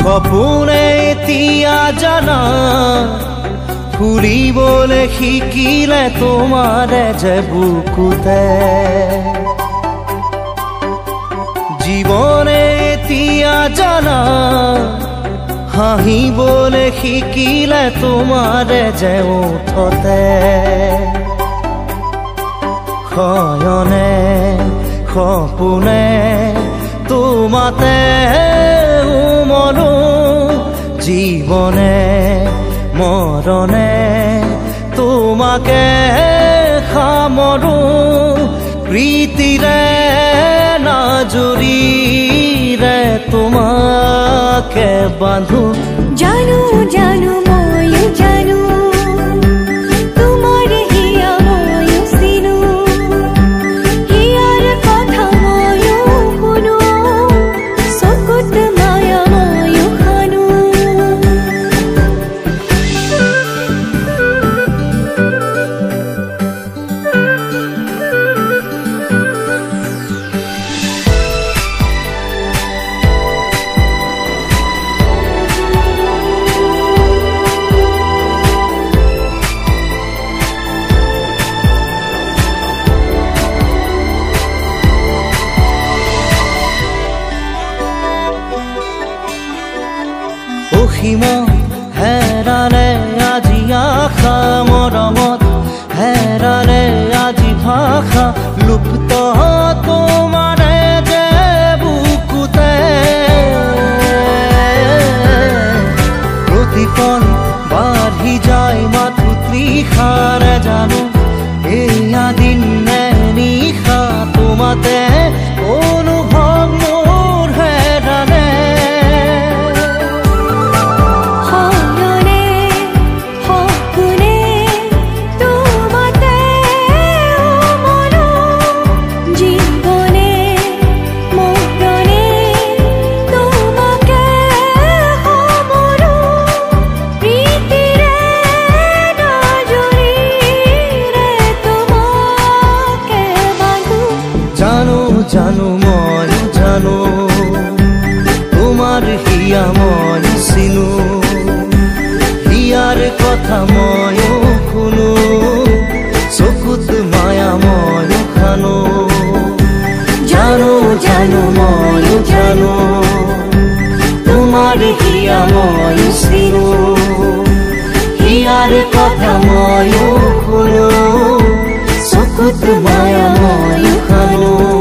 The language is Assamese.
সপোনে এতিয়া জানা ফুৰিবলৈ শিকিলে তোমাৰে যে বুকুতে জীৱনে এতিয়া জানা হাঁহিবলৈ শিকিলে তোমাৰে যে ওঠতে শয়নে সপোনে তোমাতে মনো জীবনে মৰণে তোমাকে সামৰো প্ৰীতিৰে নাজুৰিৰে তোমাকে বান্ধো জানো জানো ময়ো জানো তোমাৰ হিয়া ময়ো চিনো হিয়াৰ কথা ময়ো শুনো চকুত মায়া ময়ো খানো অসীম হেৰালে আজি আশা মৰমত হেৰালে আজি ভাষা লুপ্ত তোমাৰে যে বুকুতে প্ৰতিপল বাঢ়ি যায় মাথো তৃষাৰে জানো এয়া দিন নে নিশা তোমাতে অনুভৱ মোৰ হেৰালে জানো মই জানো তোমাৰ হিয়া মই চিনো হিয়াৰ কথা ময়ো শুনো চকুত মায়া ময়ো খানো জানো জানো ময়ো জানো তোমাৰ হিয়া মই চিনো হিয়াৰ কথা ময়ো শুনো চকুত মায়া ময়ো খানো